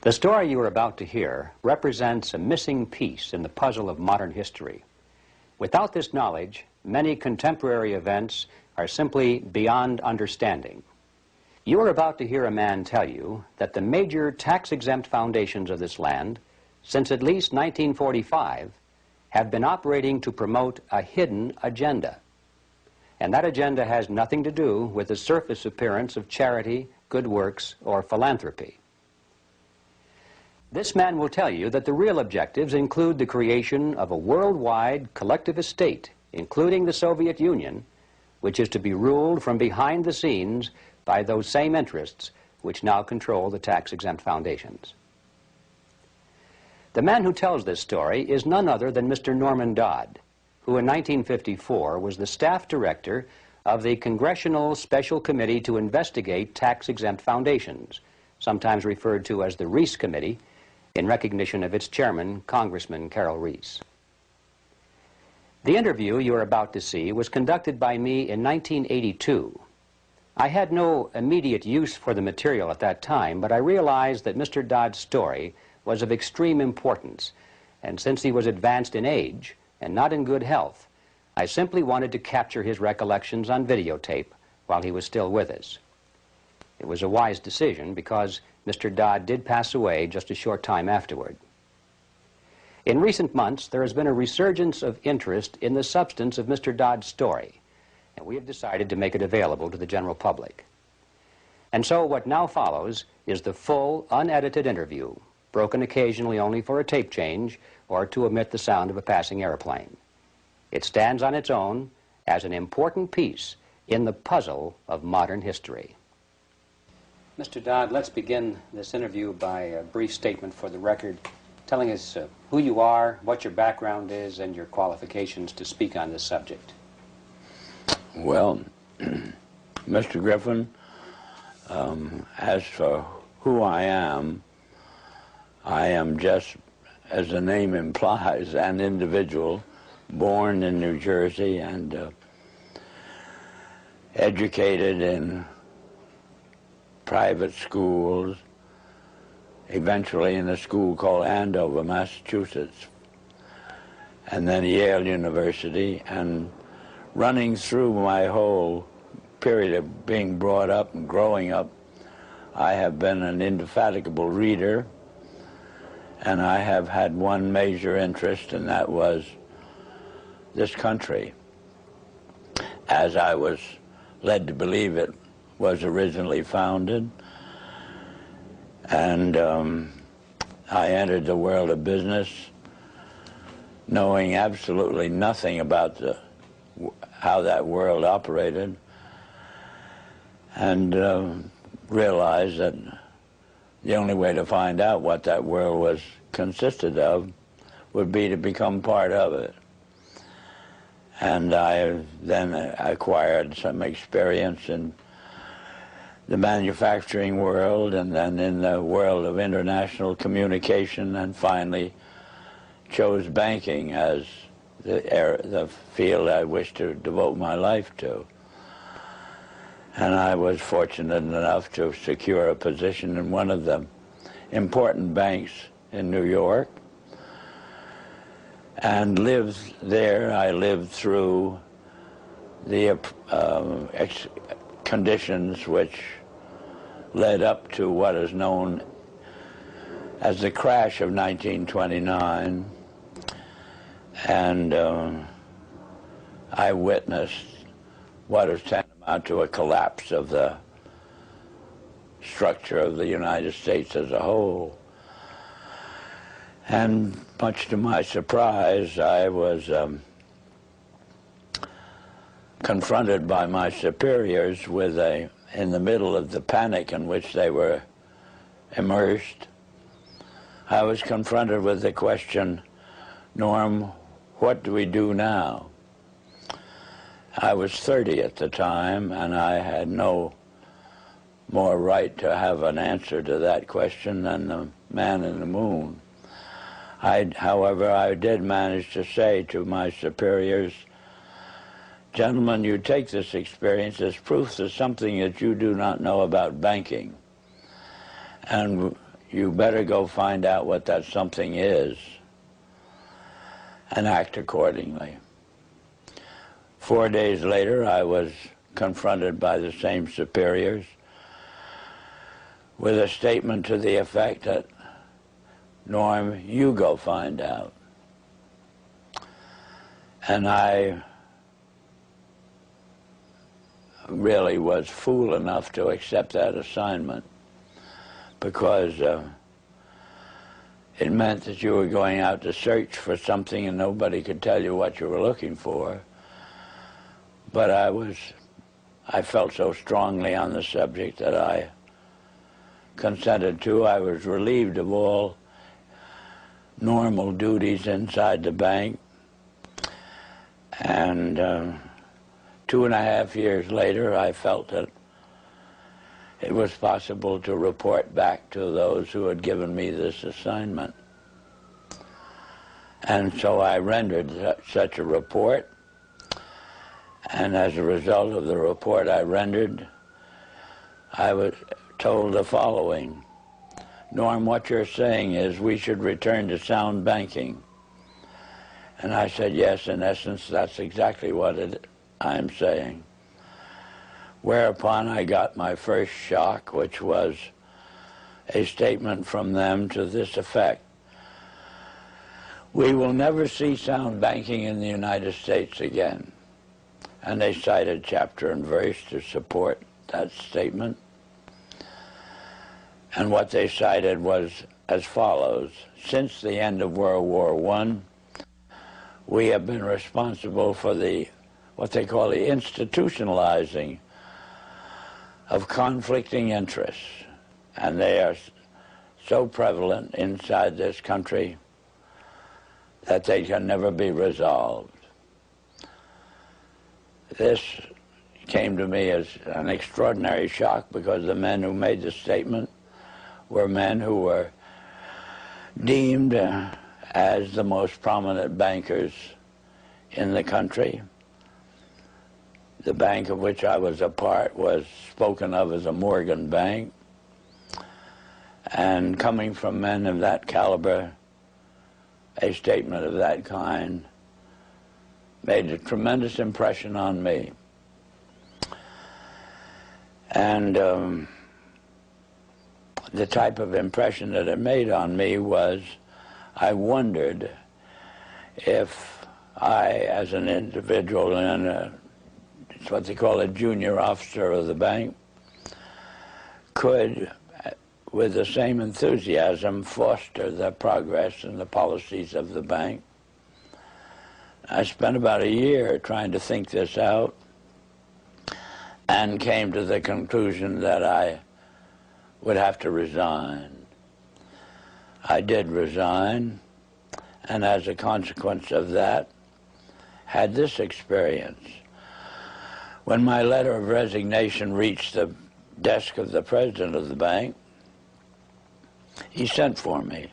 The story you are about to hear represents a missing piece in the puzzle of modern history. Without this knowledge, many contemporary events are simply beyond understanding. You are about to hear a man tell you that the major tax-exempt foundations of this land, since at least 1945, have been operating to promote a hidden agenda. And that agenda has nothing to do with the surface appearance of charity, good works, or philanthropy. This man will tell you that the real objectives include the creation of a worldwide collectivist state, including the Soviet Union, which is to be ruled from behind the scenes by those same interests which now control the tax-exempt foundations. The man who tells this story is none other than Mr. Norman Dodd, who in 1954 was the staff director of the Congressional Special Committee to investigate tax-exempt foundations, sometimes referred to as the Reese Committee, in recognition of its chairman, Congressman Carroll Reese. The interview you are about to see was conducted by me in 1982. I had no immediate use for the material at that time, but I realized that Mr. Dodd's story was of extreme importance, and since he was advanced in age and not in good health, I simply wanted to capture his recollections on videotape while he was still with us. It was a wise decision because Mr. Dodd did pass away just a short time afterward. In recent months, there has been a resurgence of interest in the substance of Mr. Dodd's story, and we have decided to make it available to the general public. And so what now follows is the full, unedited interview, broken occasionally only for a tape change or to omit the sound of a passing airplane. It stands on its own as an important piece in the puzzle of modern history. Mr. Dodd, let's begin this interview by a brief statement for the record, telling us who you are, what your background is, and your qualifications to speak on this subject. Well, Mr. Griffin, as for who I am just, as the name implies, an individual born in New Jersey and educated in private schools, eventually in a school called Andover, Massachusetts, and then Yale University, and running through my whole period of being brought up and growing up, I have been an indefatigable reader, and I have had one major interest, and that was this country, as I was led to believe it was originally founded. And I entered the world of business knowing absolutely nothing about how that world operated, and realized that the only way to find out what that world was consisted of would be to become part of it. And I then acquired some experience in the manufacturing world, and then in the world of international communication, and finally chose banking as the field I wish to devote my life to. And I was fortunate enough to secure a position in one of the important banks in New York, and lived there. I lived through the conditions which led up to what is known as the crash of 1929, and I witnessed what is tantamount to a collapse of the structure of the United States as a whole. And much to my surprise, I was confronted by my superiors with in the middle of the panic in which they were immersed, I was confronted with the question, Norm, what do we do now? I was 30 at the time, and I had no more right to have an answer to that question than the man in the moon. However, I did manage to say to my superiors, gentlemen, you take this experience as proof of something that you do not know about banking. And you better go find out what that something is and act accordingly. 4 days later, I was confronted by the same superiors with a statement to the effect that, Norm, you go find out. And I really was fool enough to accept that assignment, because it meant that you were going out to search for something and nobody could tell you what you were looking for. But I felt so strongly on the subject that I consented to. I was relieved of all normal duties inside the bank. And 2.5 years later, I felt that it was possible to report back to those who had given me this assignment. And so I rendered such a report. And as a result of the report I rendered, I was told the following: Norm, what you're saying is we should return to sound banking. And I said, yes, in essence, that's exactly what I'm saying. Whereupon I got my first shock, which was a statement from them to this effect: we will never see sound banking in the United States again. And they cited chapter and verse to support that statement. And what they cited was as follows: since the end of World War I, we have been responsible for what they call the institutionalizing of conflicting interests. And they are so prevalent inside this country that they can never be resolved. This came to me as an extraordinary shock, because the men who made the statement were men who were deemed as the most prominent bankers in the country. The bank of which I was a part was spoken of as a Morgan bank. And coming from men of that caliber, a statement of that kind made a tremendous impression on me. And the type of impression that it made on me was, I wondered if I, as an individual and it's what they call a junior officer of the bank, could, with the same enthusiasm, foster the progress and the policies of the bank. I spent about a year trying to think this out and came to the conclusion that I would have to resign. I did resign, and as a consequence of that, had this experience. When my letter of resignation reached the desk of the president of the bank, he sent for me.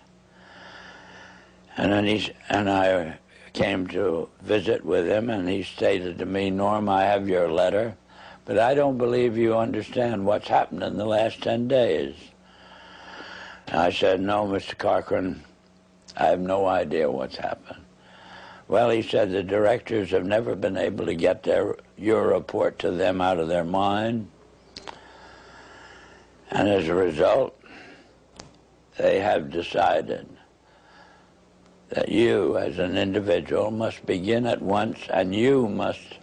And then I came to visit with him, and he stated to me, Norm, I have your letter, but I don't believe you understand what's happened in the last 10 days. And I said, no, Mr. Cochran, I have no idea what's happened. Well, he said, the directors have never been able to get your report to them out of their mind. And as a result, they have decided that you, as an individual, must begin at once, and you must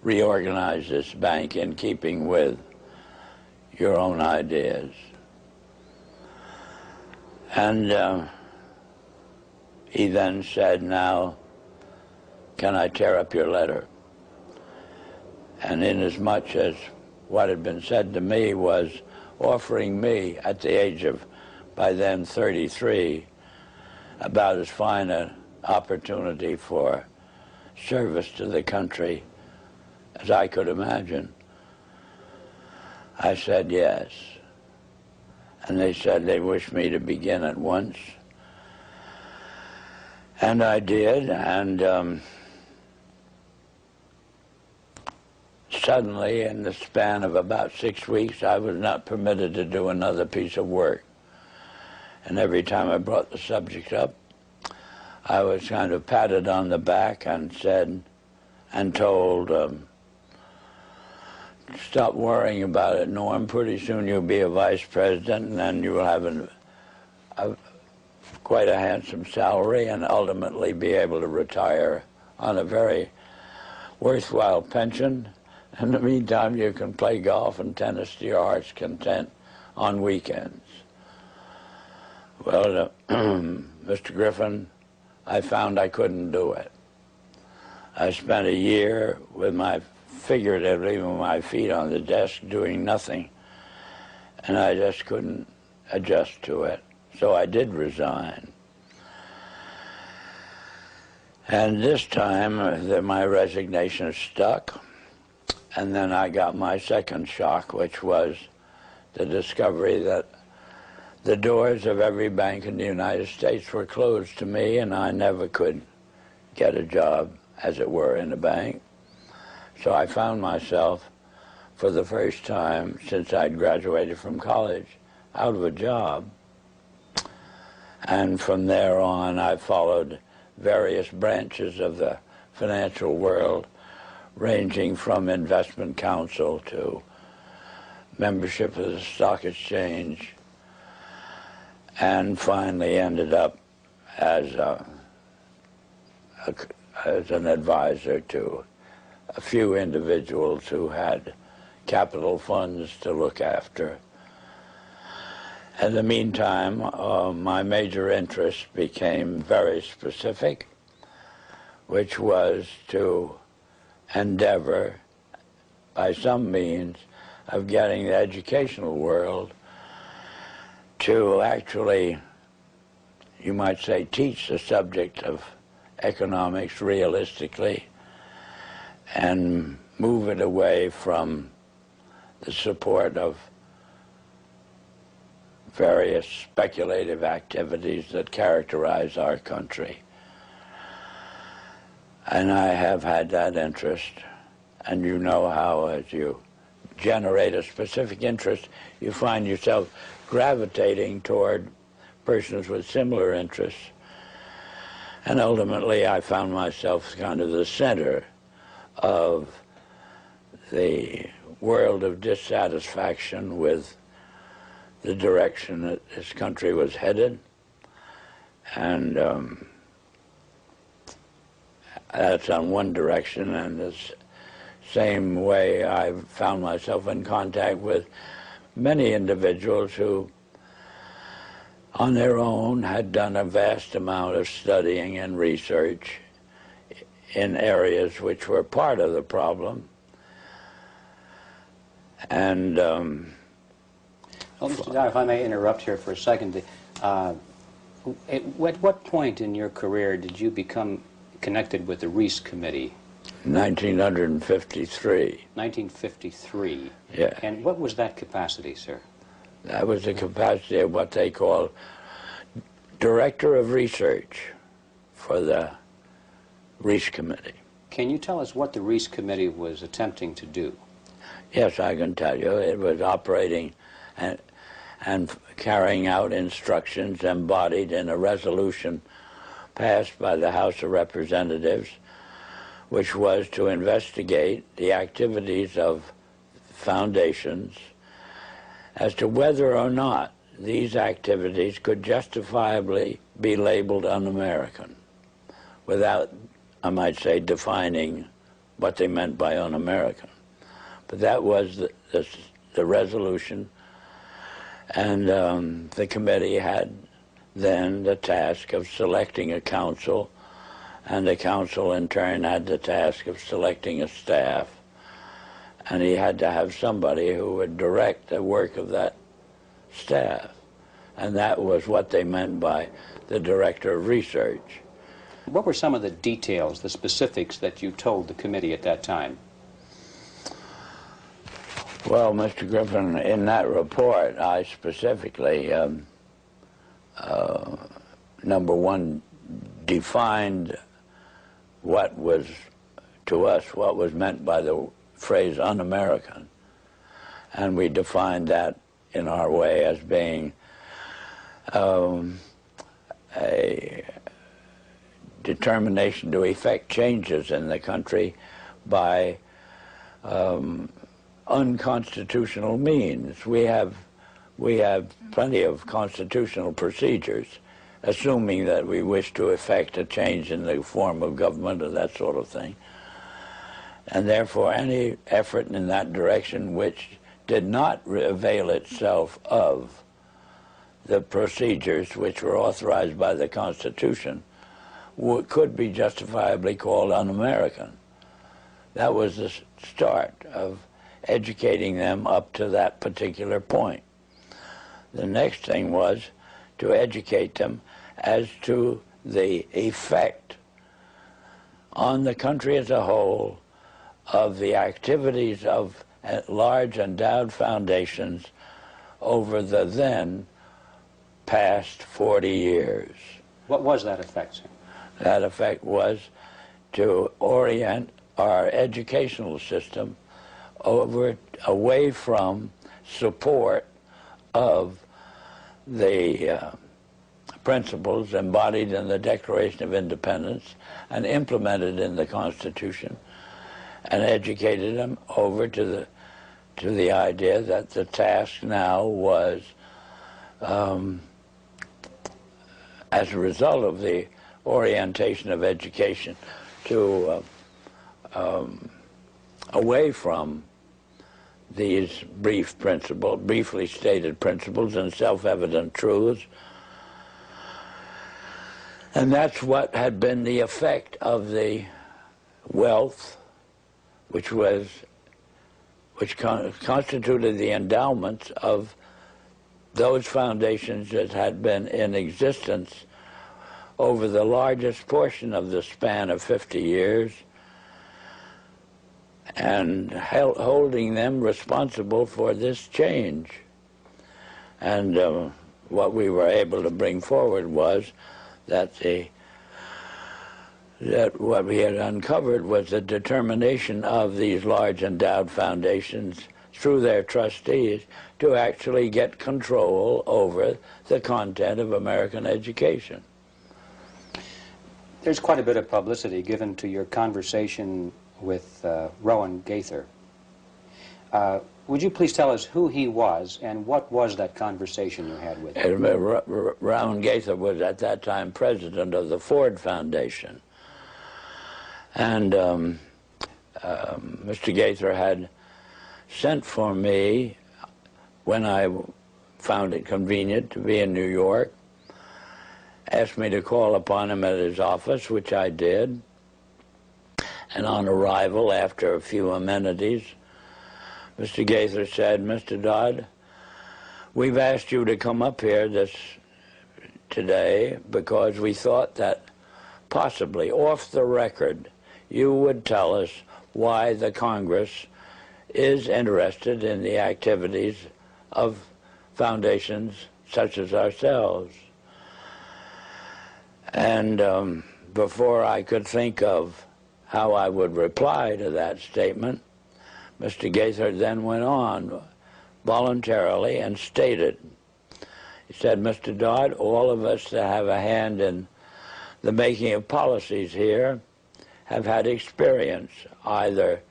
reorganize this bank in keeping with your own ideas. And he then said, now, can I tear up your letter? And inasmuch as what had been said to me was offering me, at the age of, by then, 33, about as fine an opportunity for service to the country as I could imagine, I said yes. And they said they wished me to begin at once. And I did, and suddenly, in the span of about 6 weeks, I was not permitted to do another piece of work. And every time I brought the subject up, I was kind of patted on the back and said, and told, stop worrying about it, Norm. Pretty soon you'll be a vice president, and then you will have quite a handsome salary and ultimately be able to retire on a very worthwhile pension. In the meantime, you can play golf and tennis to your heart's content on weekends. Well, Mr. Griffin, I found I couldn't do it. I spent a year figuratively with my feet on the desk doing nothing, and I just couldn't adjust to it. So I did resign. And this time, my resignation stuck, and then I got my second shock, which was the discovery that the doors of every bank in the United States were closed to me, and I never could get a job, as it were, in a bank. So I found myself, for the first time since I'd graduated from college, out of a job. And from there on, I followed various branches of the financial world, ranging from investment counsel to membership of the stock exchange, and finally ended up as an advisor to a few individuals who had capital funds to look after. In the meantime, my major interest became very specific, which was to endeavor, by some means, of getting the educational world to actually, you might say, teach the subject of economics realistically and move it away from the support of various speculative activities that characterize our country. And I have had that interest, and you know how as you generate a specific interest, you find yourself gravitating toward persons with similar interests. And ultimately I found myself kind of the center of the world of dissatisfaction with the direction that this country was headed. And that's on one direction, and the same way I found myself in contact with many individuals who, on their own, had done a vast amount of studying and research in areas which were part of the problem. And well, Mr. Dodd, if I may interrupt here for a second, at what point in your career did you become connected with the Reese Committee? 1953. 1953. Yeah. And what was that capacity, sir? That was the capacity of what they call Director of Research for the Reese Committee. Can you tell us what the Reese Committee was attempting to do? Yes, I can tell you. It was operating and carrying out instructions embodied in a resolution passed by the House of Representatives, which was to investigate the activities of foundations as to whether or not these activities could justifiably be labeled un-American without, I might say, defining what they meant by un-American. But that was the resolution, and the committee had then the task of selecting a council, and the council in turn had the task of selecting a staff, and he had to have somebody who would direct the work of that staff, and that was what they meant by the Director of Research. What were some of the details, the specifics that you told the committee at that time? Well, Mr. Griffin, in that report, I specifically, number one, defined what was, to us, what was meant by the phrase un-American. And we defined that in our way as being a determination to effect changes in the country by unconstitutional means. We have plenty of constitutional procedures, assuming that we wish to effect a change in the form of government or that sort of thing. And therefore, any effort in that direction which did not avail itself of the procedures which were authorized by the Constitution could be justifiably called un-American. That was the start of educating them up to that particular point. The next thing was to educate them as to the effect on the country as a whole of the activities of large endowed foundations over the then past 40 years. What was that effect, sir? That effect was to orient our educational system away from support of the principles embodied in the Declaration of Independence and implemented in the Constitution, and educated them over to the idea that the task now was, as a result of the orientation of education, to away from these briefly stated principles and self-evident truths. And that's what had been the effect of the wealth which constituted the endowments of those foundations that had been in existence over the largest portion of the span of 50 years, and holding them responsible for this change. And what we were able to bring forward was that what we had uncovered was the determination of these large endowed foundations through their trustees to actually get control over the content of American education. There's quite a bit of publicity given to your conversation with Rowan Gaither. Would you please tell us who he was and what was that conversation you had with him? Rowan Gaither was at that time president of the Ford Foundation. And Mr. Gaither had sent for me when I found it convenient to be in New York, asked me to call upon him at his office, which I did. And on arrival, after a few amenities, Mr. Gaither said, "Mr. Dodd, we've asked you to come up here today because we thought that possibly off the record you would tell us why the Congress is interested in the activities of foundations such as ourselves." And before I could think of how I would reply to that statement, Mr. Gaither then went on voluntarily and stated, he said, "Mr. Dodd, all of us that have a hand in the making of policies here have had experience either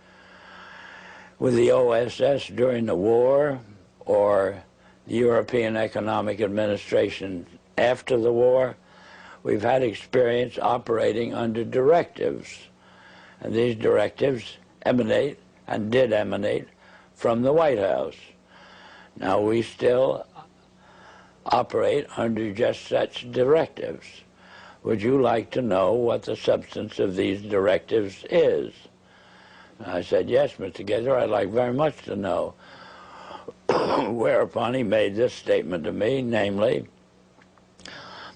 with the OSS during the war or the European Economic Administration after the war. We've had experience operating under directives, and these directives emanate and did emanate from the White House. Now we still operate under just such directives. Would you like to know what the substance of these directives is?" And I said, "Yes, Mr. Gaither, I'd like very much to know." Whereupon he made this statement to me, namely,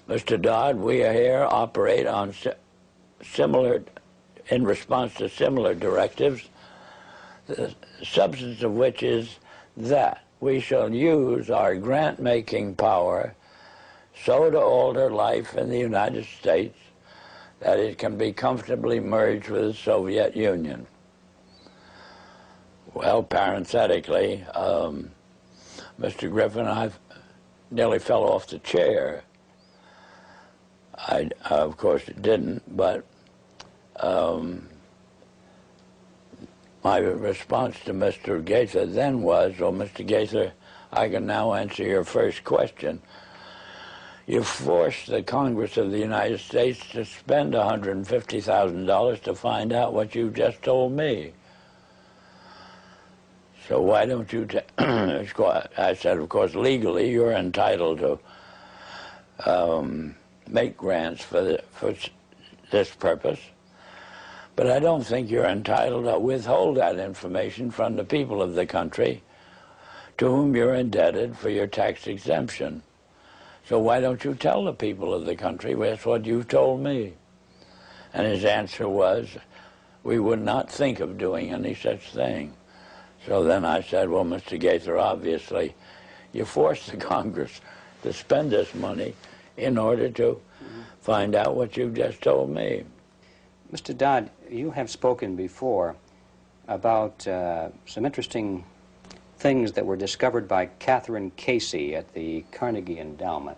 "Mr. Dodd, we here operate on in response to similar directives, the substance of which is that we shall use our grant-making power so to alter life in the United States that it can be comfortably merged with the Soviet Union." Well, parenthetically, Mr. Griffin, nearly fell off the chair. I of course, didn't, but my response to Mr. Gaither then was, well, Mr. Gaither, I can now answer your first question. You forced the Congress of the United States to spend $150,000 to find out what you just told me. So why don't you I said, of course, legally you're entitled to make grants for this purpose, but I don't think you're entitled to withhold that information from the people of the country to whom you're indebted for your tax exemption. So why don't you tell the people of the country that's what you told me? And his answer was, we would not think of doing any such thing. So then I said, well, Mr. Gaither, obviously, you forced the Congress to spend this money in order to find out what you've just told me. Mr. Dodd, you have spoken before about some interesting things that were discovered by Catherine Casey at the Carnegie Endowment.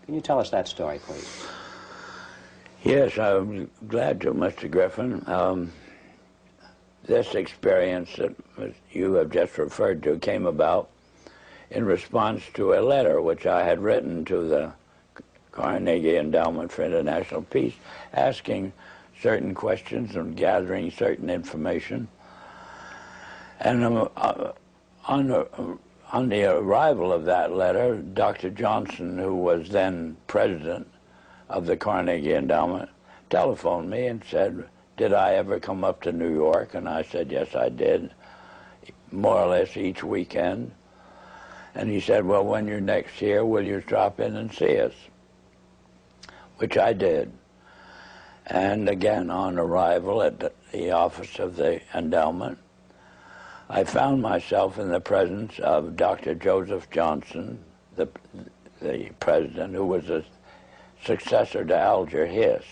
Can you tell us that story, please? Yes, I'm glad to, Mr. Griffin. This experience that you have just referred to came about in response to a letter which I had written to the Carnegie Endowment for International Peace, asking certain questions and gathering certain information. And on the arrival of that letter, Dr. Johnson, who was then president of the Carnegie Endowment, telephoned me and said, did I ever come up to New York? And I said, yes, I did, more or less each weekend. And he said, well, when you're next here, will you drop in and see us? Which I did. And again, on arrival at the office of the endowment, I found myself in the presence of Dr. Joseph Johnson, the president, who was a successor to Alger Hiss,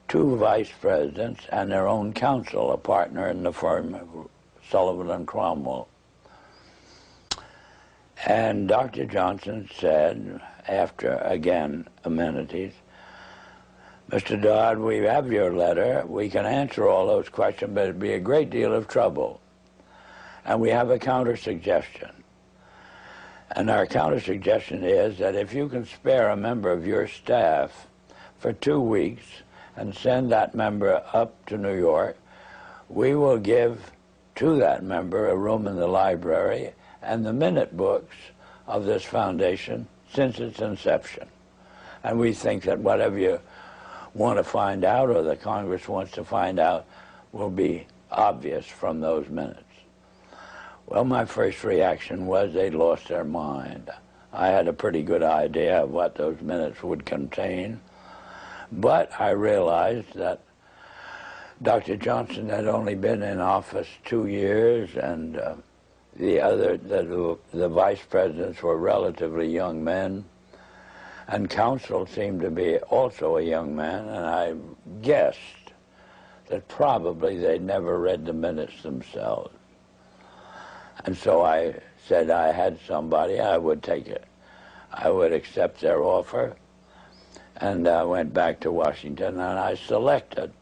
two vice presidents, and their own counsel, a partner in the firm, Sullivan and Cromwell. And Dr. Johnson said, after, again, amenities, Mr. Dodd, we have your letter. We can answer all those questions, but it'd be a great deal of trouble. And we have a counter-suggestion. And our counter-suggestion is that if you can spare a member of your staff for 2 weeks and send that member up to New York, we will give to that member a room in the library and the minute books of this foundation since its inception. And we think that whatever you want to find out or the Congress wants to find out will be obvious from those minutes. Well, my first reaction was they lost their mind. I had a pretty good idea of what those minutes would contain, but I realized that Dr. Johnson had only been in office 2 years, and the vice presidents were relatively young men, and counsel seemed to be also a young man, and I guessed that probably they'd never read the minutes themselves. And so I said I had somebody, I would take it. I would accept their offer, and I went back to Washington, and I selected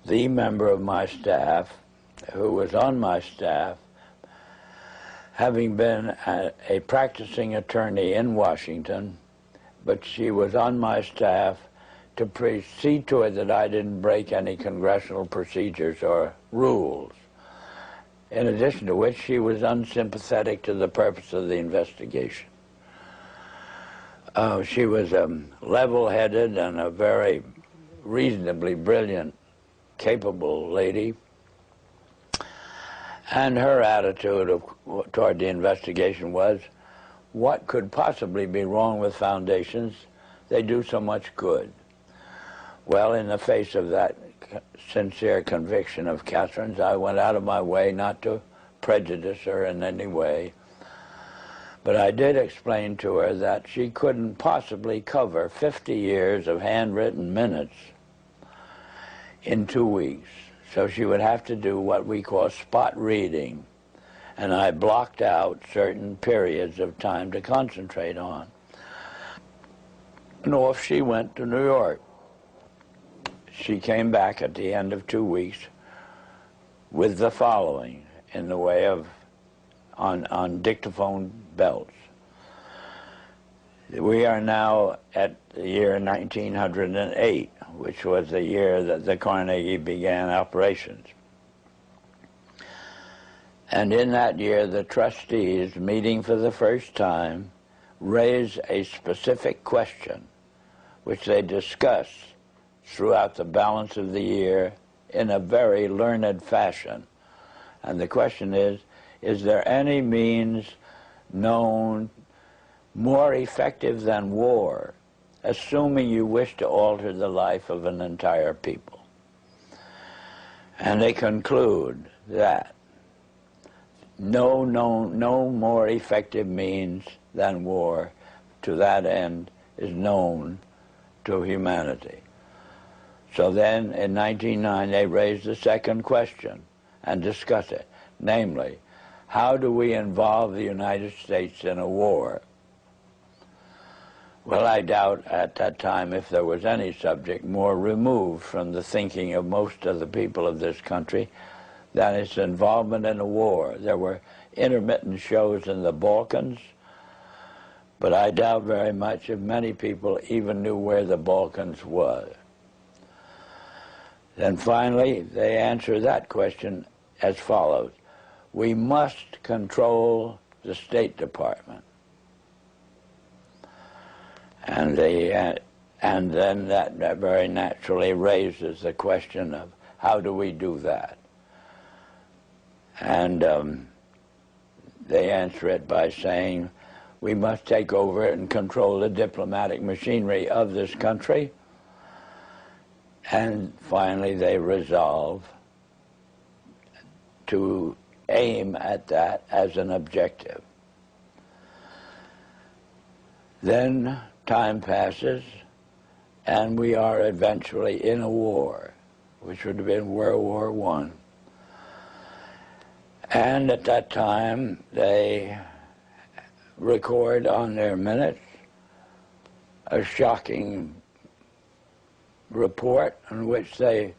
the member of my staff who was on my staff, having been a practicing attorney in Washington, but she was on my staff to see to it that I didn't break any congressional procedures or rules. In addition to which, she was unsympathetic to the purpose of the investigation. She was level-headed and a very reasonably brilliant, capable lady. And her attitude toward the investigation was, what could possibly be wrong with foundations? They do so much good. Well, in the face of that sincere conviction of Catherine's, I went out of my way not to prejudice her in any way. But I did explain to her that she couldn't possibly cover 50 years of handwritten minutes in 2 weeks. So she would have to do what we call spot reading. and I blocked out certain periods of time to concentrate on. And off she went to New York. She came back at the end of 2 weeks with the following in the way of on dictaphone belts. We are now at the year 1908, which was the year that the Carnegie began operations. And in that year, the trustees, meeting for the first time, raised a specific question, which they discussed throughout the balance of the year in a very learned fashion. And the question is there any means known more effective than war, assuming you wish to alter the life of an entire people? And they conclude that no more effective means than war to that end is known to humanity. So then in 1909 they raised the second question and discussed it, namely, how do we involve the United States in a war? Well, I doubt at that time if there was any subject more removed from the thinking of most of the people of this country than its involvement in a war. There were intermittent shows in the Balkans, but I doubt very much if many people even knew where the Balkans was. Then finally, they answer that question as follows. We must control the State Department. And then that very naturally raises the question of how do we do that? And they answer it by saying we must take over and control the diplomatic machinery of this country. And finally they resolve to aim at that as an objective. Then time passes, and we are eventually in a war, which would have been World War I. And at that time, they record on their minutes a shocking report in which they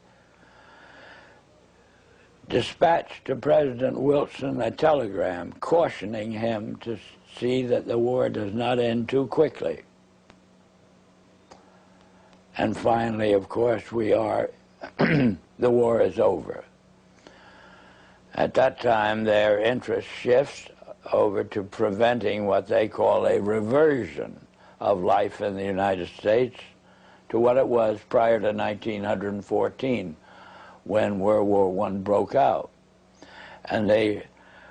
dispatched to President Wilson a telegram cautioning him to see that the war does not end too quickly. And finally, of course, we are, the war is over. At that time, their interest shifts over to preventing what they call a reversion of life in the United States to what it was prior to 1914, when World War I broke out. And they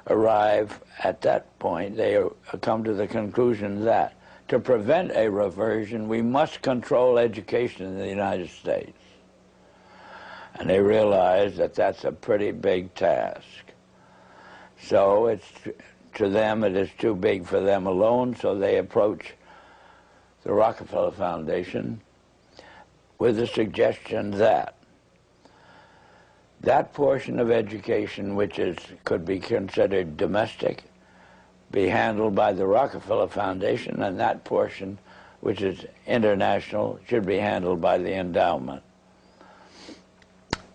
arrive at that point, they come to the conclusion that to prevent a reversion, we must control education in the United States. And they realize that that's a pretty big task. So to them, it is too big for them alone, so they approach the Rockefeller Foundation with the suggestion that that portion of education which could be considered domestic be handled by the Rockefeller Foundation, and that portion which is international should be handled by the endowment.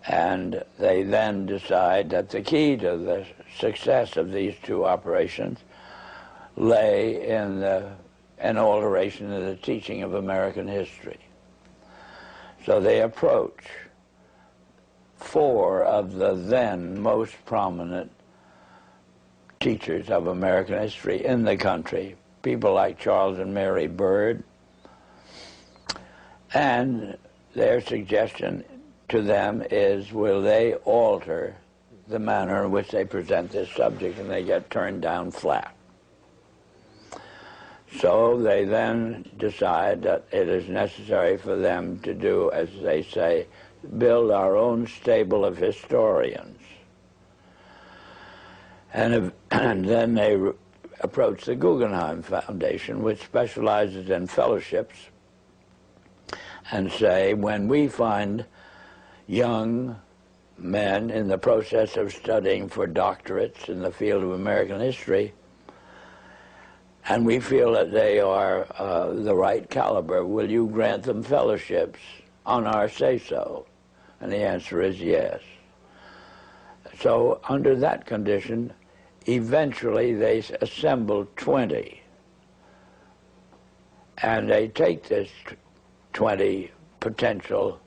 And they then decide that the key to the success of these two operations lay in an alteration of the teaching of American history. So they approach 4 of the then most prominent teachers of American history in the country, people like Charles and Mary Bird, and their suggestion to them is, will they alter the manner in which they present this subject, and they get turned down flat. So they then decide that it is necessary for them to do, as they say, build our own stable of historians. And then they approach the Guggenheim Foundation, which specializes in fellowships, and say, when we find young men in the process of studying for doctorates in the field of American history, and we feel that they are the right caliber. Will you grant them fellowships on our say-so? And the answer is yes. So under that condition, eventually they assemble 20. And they take this 20 potential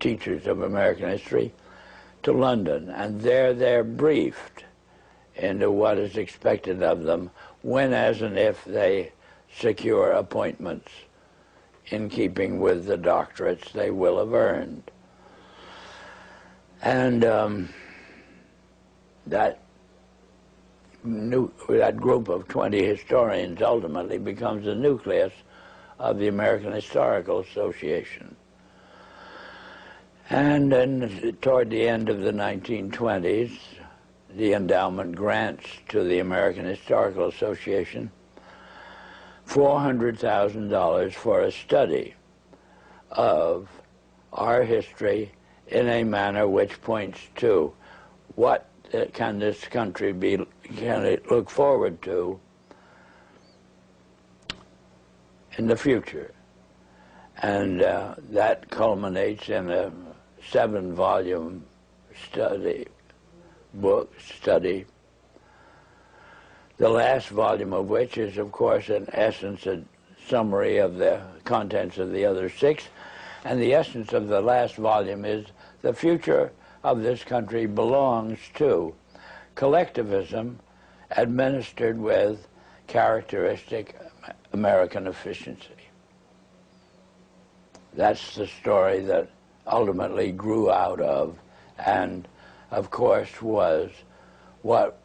teachers of American history to London, and there they're briefed into what is expected of them when, as and if they secure appointments in keeping with the doctorates they will have earned. And that group of 20 historians ultimately becomes the nucleus of the American Historical Association. And then toward the end of the 1920s, the endowment grants to the American Historical Association $400,000 for a study of our history in a manner which points to what can this country can it look forward to in the future. And that culminates in a 7-volume study, the last volume of which is, of course, in essence a summary of the contents of the other 6. And the essence of the last volume is the future of this country belongs to collectivism administered with characteristic American efficiency. That's the story that ultimately grew out of, and of course was what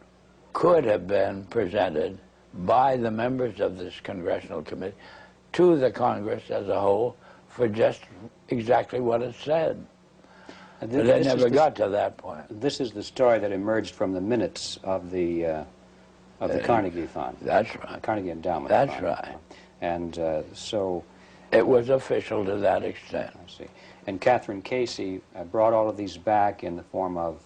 could have been presented by the members of this congressional committee to the Congress as a whole for just exactly what it said. But they never got to that point. This is the story that emerged from the minutes of the Carnegie Fund. That's right. Carnegie Endowment That's Fund. right. And so... It was official to that extent. I see. And Catherine Casey brought all of these back in the form of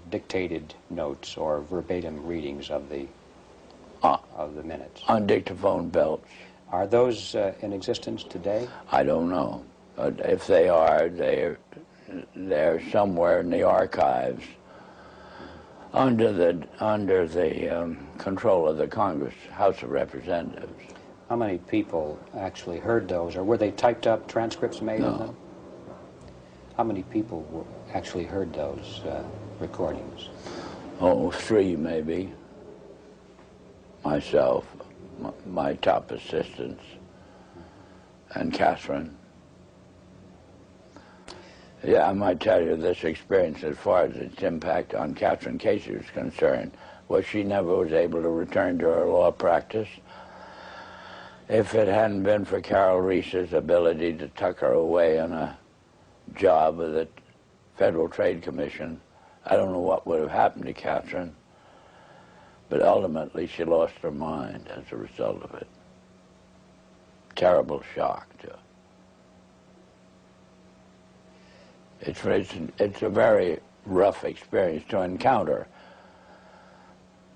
dictated notes or verbatim readings of the minutes. On dictaphone belts. Are those in existence today? I don't know. If they are, they're somewhere in the archives under the control of the Congress, House of Representatives. How many people actually heard those, or were they typed up transcripts made of them? How many people actually heard those recordings? Oh, 3 maybe. Myself, my top assistants, and Catherine. Yeah, I might tell you this experience as far as its impact on Catherine Casey was concerned, was she never was able to return to her law practice. If it hadn't been for Carol Reese's ability to tuck her away on a job with the Federal Trade Commission, I don't know what would have happened to Catherine, but ultimately she lost her mind as a result of it. Terrible shock to her. It's a very rough experience to encounter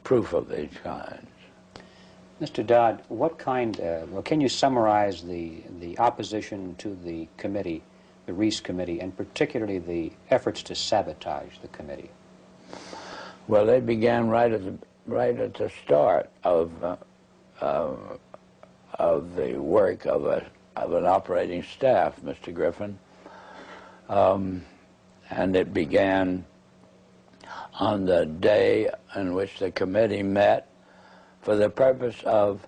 proof of these kinds. Mr. Dodd, what kind, well, can you summarize the opposition to the committee, the Reese Committee, and particularly the efforts to sabotage the committee? Well, they began right at the start of the work of an operating staff, Mr. Griffin, and it began on the day in which the committee met for the purpose of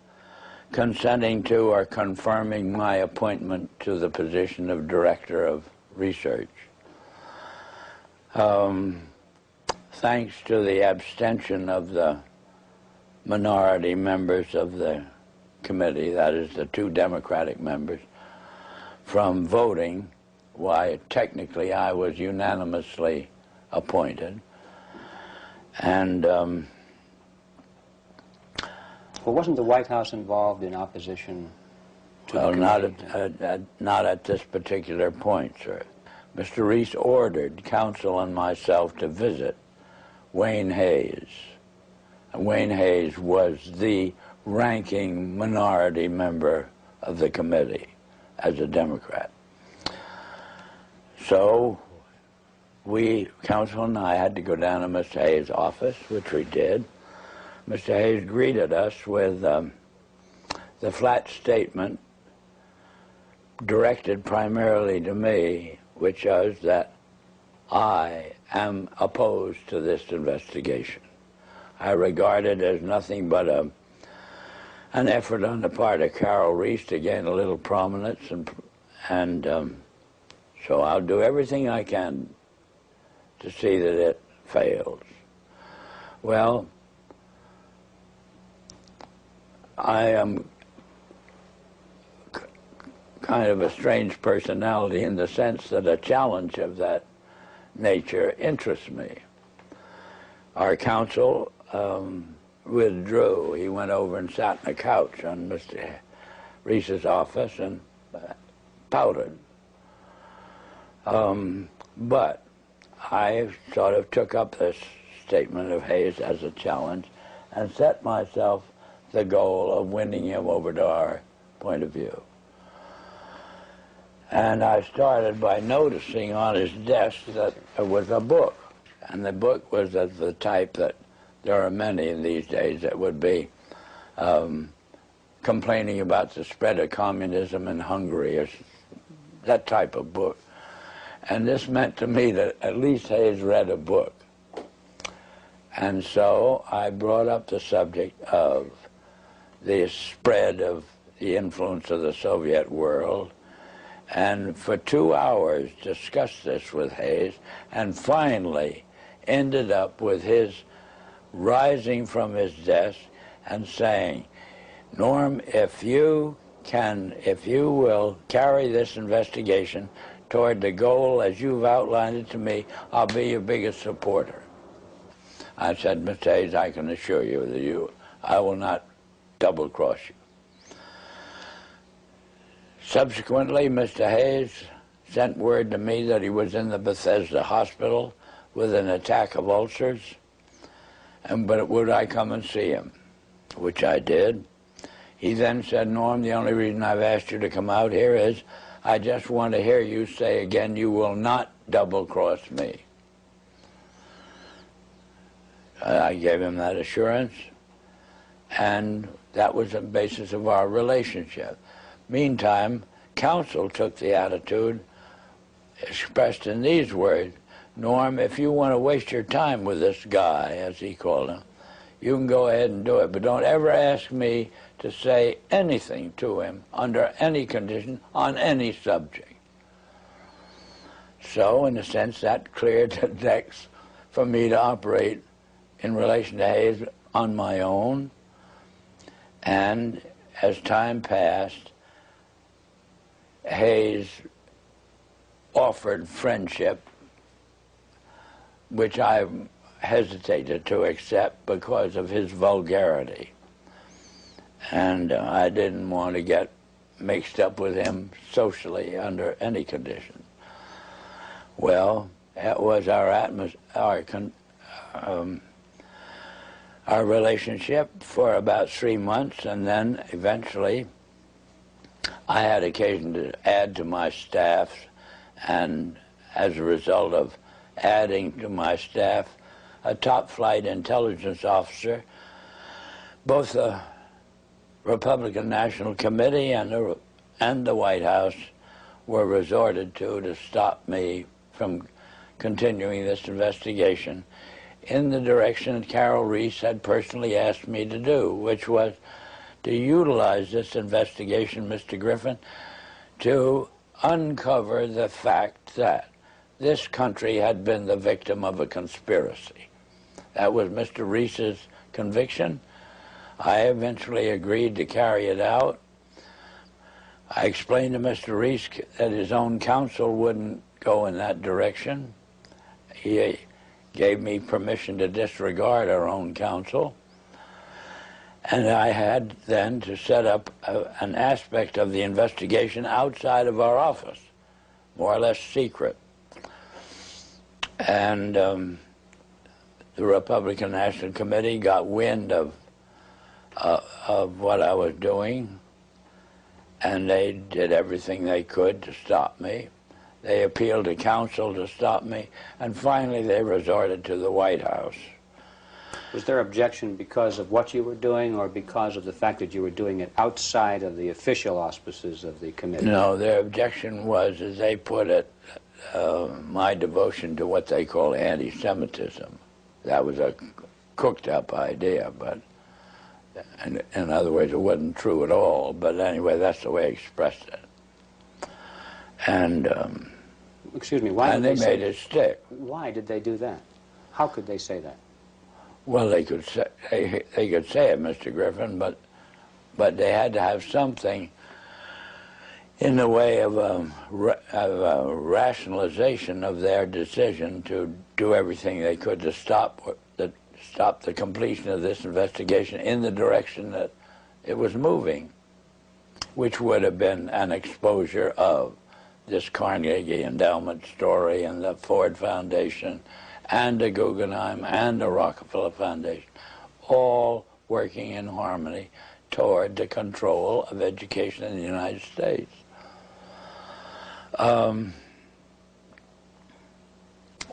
consenting to or confirming my appointment to the position of Director of Research. Thanks to the abstention of the minority members of the committee, that is the 2 Democratic members, from voting, why technically I was unanimously appointed. And well, wasn't the White House involved in opposition to the committee? Not at this particular point, sir. Mr. Reese ordered counsel and myself to visit Wayne Hayes. Wayne Hayes was the ranking minority member of the committee as a Democrat. So counsel and I had to go down to Mr. Hayes' office, which we did. Mr. Hayes greeted us with the flat statement directed primarily to me, which was that I am opposed to this investigation. I regard it as nothing but an effort on the part of Carol Reese to gain a little prominence, and so I'll do everything I can to see that it fails. Well, I am kind of a strange personality in the sense that a challenge of that nature interests me. Our counsel withdrew. He went over and sat on a couch on Mr. Reese's office and pouted. But I sort of took up this statement of Hayes as a challenge and set myself the goal of winning him over to our point of view. And I started by noticing on his desk that there was a book. And the book was of the type that there are many in these days that would be complaining about the spread of communism in Hungary, or that type of book. And this meant to me that at least Hayes read a book. And so I brought up the subject of the spread of the influence of the Soviet world, and for 2 hours discussed this with Hayes, and finally ended up with his rising from his desk and saying, "Norm, if you will carry this investigation toward the goal as you've outlined it to me, I'll be your biggest supporter." I said, "Mr. Hayes, I can assure you that I will not double-cross you." Subsequently, Mr. Hayes sent word to me that he was in the Bethesda hospital with an attack of ulcers, but would I come and see him, which I did. He then said, "Norm, the only reason I've asked you to come out here is I just want to hear you say again you will not double-cross me." I gave him that assurance, and that was the basis of our relationship. Meantime, counsel took the attitude expressed in these words: "Norm, if you want to waste your time with this guy," as he called him, "you can go ahead and do it, but don't ever ask me to say anything to him under any condition on any subject." So, in a sense, that cleared the decks for me to operate in relation to Hayes on my own. And as time passed, Hayes offered friendship, which I hesitated to accept because of his vulgarity. And I didn't want to get mixed up with him socially under any condition. Well, that was our relationship for about 3 months, and then eventually I had occasion to add to my staff, and as a result of adding to my staff a top-flight intelligence officer, both the Republican National Committee and the White House were resorted to stop me from continuing this investigation in the direction that Carol Reese had personally asked me to do, which was to utilize this investigation, Mr. Griffin, to uncover the fact that this country had been the victim of a conspiracy. That was Mr. Reese's conviction. I eventually agreed to carry it out. I explained to Mr. Reese that his own counsel wouldn't go in that direction. He gave me permission to disregard our own counsel. And I had then to set up an aspect of the investigation outside of our office, more or less secret. And the Republican National Committee got wind of what I was doing, and they did everything they could to stop me. They appealed to counsel to stop me, and finally they resorted to the White House. Was their objection because of what you were doing, or because of the fact that you were doing it outside of the official auspices of the committee? No, their objection was, as they put it, my devotion to what they call anti-Semitism. That was a cooked-up idea, but in other words, it wasn't true at all. But anyway, that's the way I expressed it. And excuse me, why? And they made it stick. Why did they do that? How could they say that? Well, they could say it, Mr. Griffin, but they had to have something in the way of a rationalization of their decision to do everything they could to stop the completion of this investigation in the direction that it was moving, which would have been an exposure of this Carnegie Endowment story and the Ford Foundation and the Guggenheim and the Rockefeller Foundation, all working in harmony toward the control of education in the United States.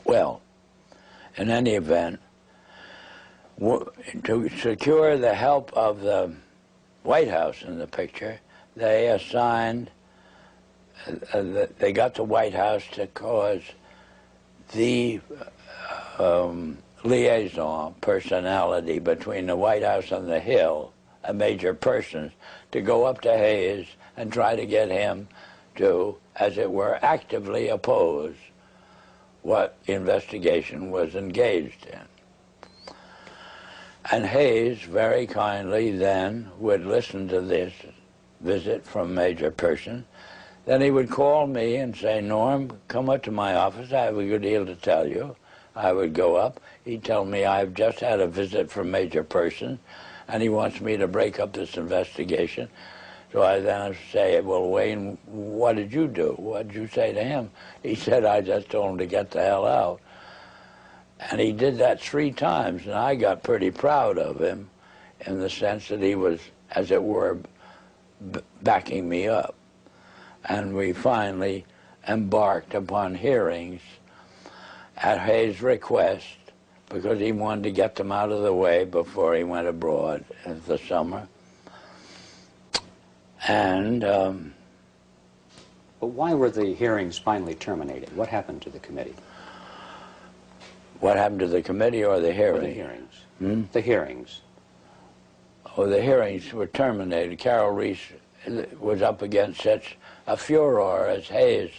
Well, in any event, to secure the help of the White House in the picture, they assigned, they got the White House to cause the liaison personality between the White House and the Hill, a major person, to go up to Hayes and try to get him to, as it were, actively oppose what investigation was engaged in. And Hayes very kindly then would listen to this visit from Major Person. Then he would call me and say, Norm, come up to my office. I have a good deal to tell you. I would go up. He'd tell me, I've just had a visit from Major Person, and he wants me to break up this investigation. So I then say, well, Wayne, what did you do? What did you say to him? He said, I just told him to get the hell out. And he did that 3 times, and I got pretty proud of him in the sense that he was, as it were, backing me up. And we finally embarked upon hearings at Hayes' request, because he wanted to get them out of the way before he went abroad in the summer. And but why were the hearings finally terminated? What happened to the committee? What happened to the committee or the hearings? Or the hearings. Hmm? The hearings. Oh, the hearings were terminated. Carol Reese was up against such a furor as Hayes,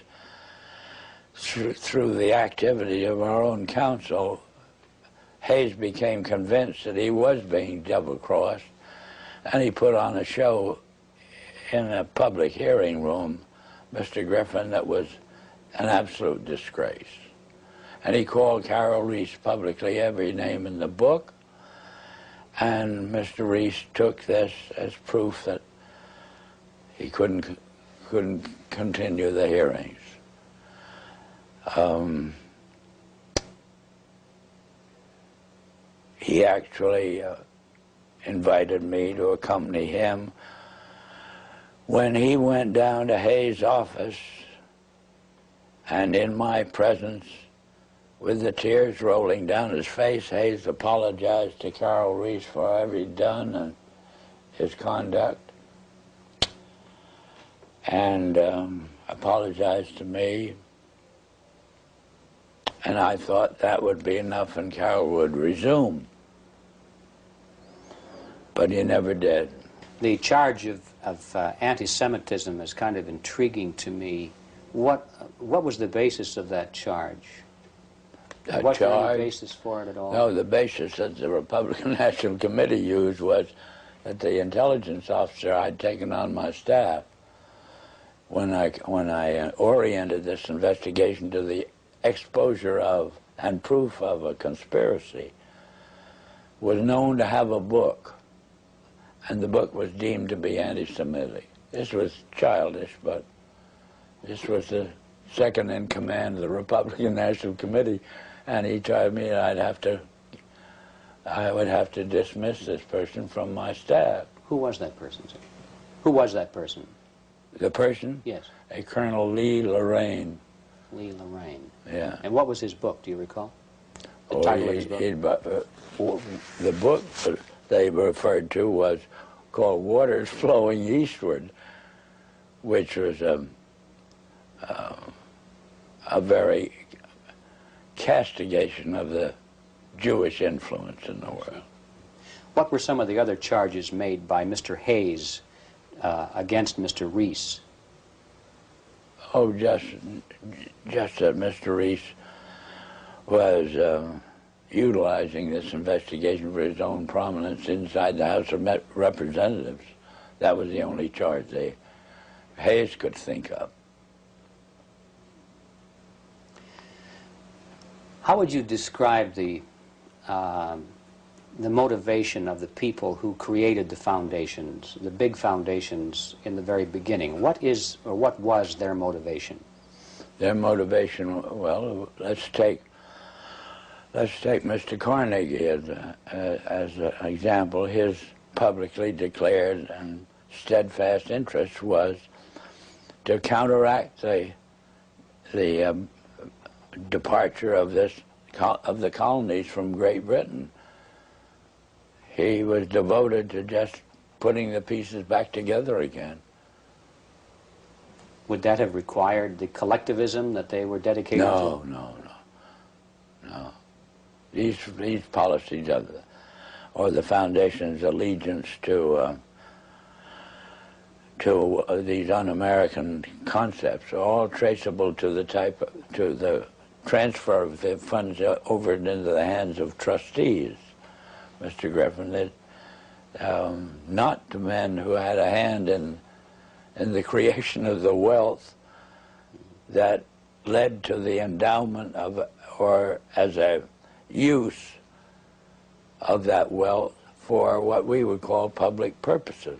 through the activity of our own counsel. Hayes became convinced that he was being double-crossed, and he put on a show in a public hearing room, Mr. Griffin, that was an absolute disgrace. And he called Carol Reese publicly every name in the book, and Mr. Reese took this as proof that he couldn't continue the hearings. He actually invited me to accompany him when he went down to Hayes' office, and in my presence, with the tears rolling down his face, Hayes apologized to Carol Reese for whatever he'd done and his conduct, and apologized to me. And I thought that would be enough and Carol would resume. But he never did. The charge of anti-Semitism is kind of intriguing to me. What was the basis of that charge? Was there any basis for it at all? No, the basis that the Republican National Committee used was that the intelligence officer I'd taken on my staff, when I oriented this investigation to the exposure of and proof of a conspiracy, was known to have a book, and the book was deemed to be anti-Semitic. This was childish, but this was the second in command of the Republican National Committee, And he told me I would have to dismiss this person from my staff. Who was that person, sir? Who was that person? The person? Yes. A Colonel Lee Lorraine. Lee Lorraine. Yeah. And what was his book, do you recall? The title of his book? The book they referred to was called Waters Flowing Eastward, which was a very castigation of the Jewish influence in the world. What were some of the other charges made by Mr. Hayes against Mr. Reese? Oh, just that Mr. Reese was utilizing this investigation for his own prominence inside the House of Representatives. That was the only charge Hayes could think of. How would you describe the motivation of the people who created the foundations, the big foundations in the very beginning? What is, or what was their motivation? Their motivation, well, let's take Mr. Carnegie as an example. His publicly declared and steadfast interest was to counteract the departure of the colonies from Great Britain. He was devoted to just putting the pieces back together again. Would that have required the collectivism that they were dedicated to? No. These policies or the Foundation's allegiance to these un-American concepts are all traceable to the transfer of the funds over into the hands of trustees, Mr. Griffin, not to men who had a hand in the creation of the wealth that led to the endowment of, or as a use of that wealth for what we would call public purposes.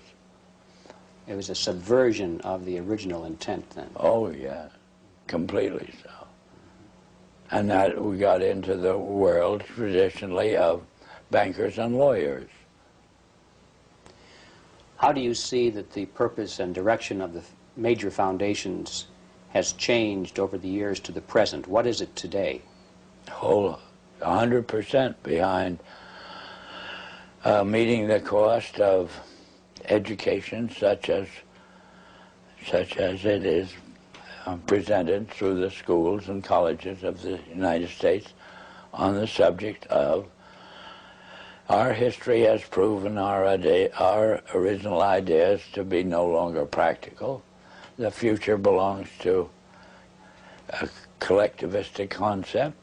It was a subversion of the original intent then. Oh, yeah, completely so. And that we got into the world traditionally of bankers and lawyers. How do you see that the purpose and direction of the major foundations has changed over the years to the present? What is it today? Whole 100% behind meeting the cost of education such as it is presented through the schools and colleges of the United States on the subject of our history has proven our original ideas to be no longer practical. The future belongs to a collectivistic concept,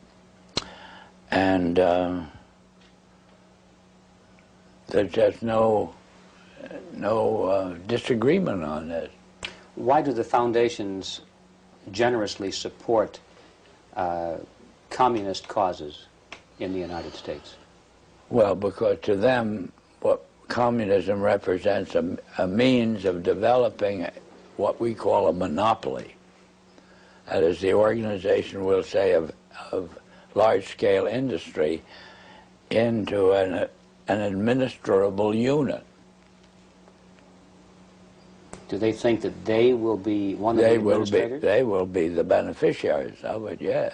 and there's just no disagreement on this. Why do the foundations generously support communist causes in the United States? Well, because to them, what communism represents a means of developing what we call a monopoly. That is, the organization, we'll say, of large-scale industry into an administrable unit. Do they think that they will be one of the administrators? They will be the beneficiaries of it, yes.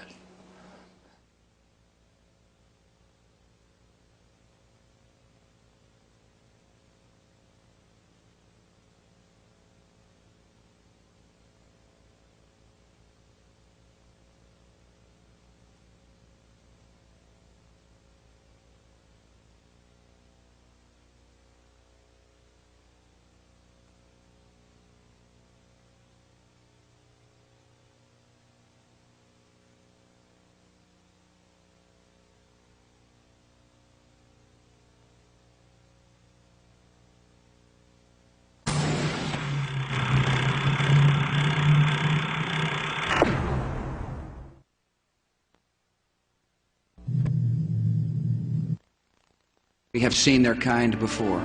We have seen their kind before.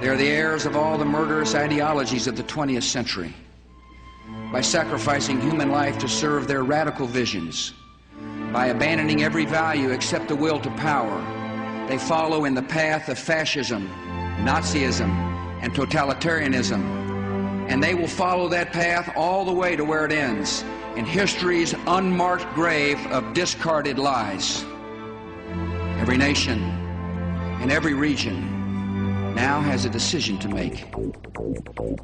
They are the heirs of all the murderous ideologies of the 20th century. By sacrificing human life to serve their radical visions, by abandoning every value except the will to power. They follow in the path of fascism, Nazism, and totalitarianism. And they will follow that path all the way to where it ends, in history's unmarked grave of discarded lies. Every nation in every region now has a decision to make.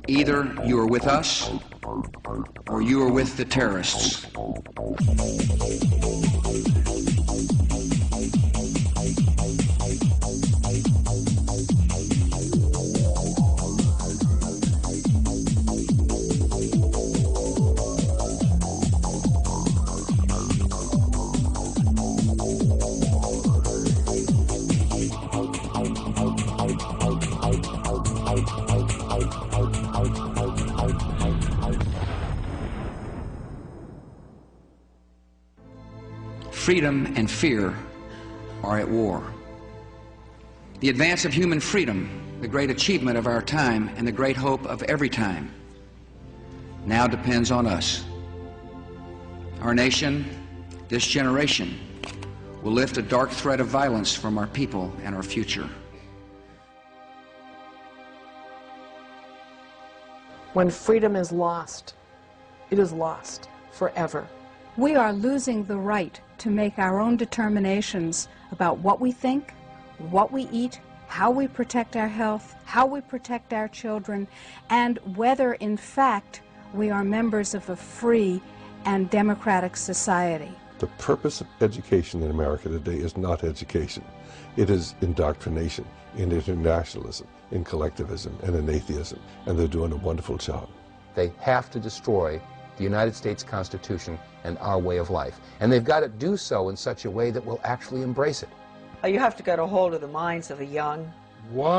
Either you are with us or you are with the terrorists. Freedom and fear are at war. The advance of human freedom, the great achievement of our time and the great hope of every time, now depends on us. Our nation, this generation, will lift a dark thread of violence from our people and our future. When freedom is lost, it is lost forever. We are losing the right to make our own determinations about what we think, what we eat, how we protect our health, how we protect our children, and whether, in fact, we are members of a free and democratic society. The purpose of education in America today is not education. It is indoctrination, in internationalism, in collectivism, and in atheism, and they're doing a wonderful job. They have to destroy the United States Constitution and our way of life. And they've got to do so in such a way that will actually embrace it. You have to get a hold of the minds of the young. Why?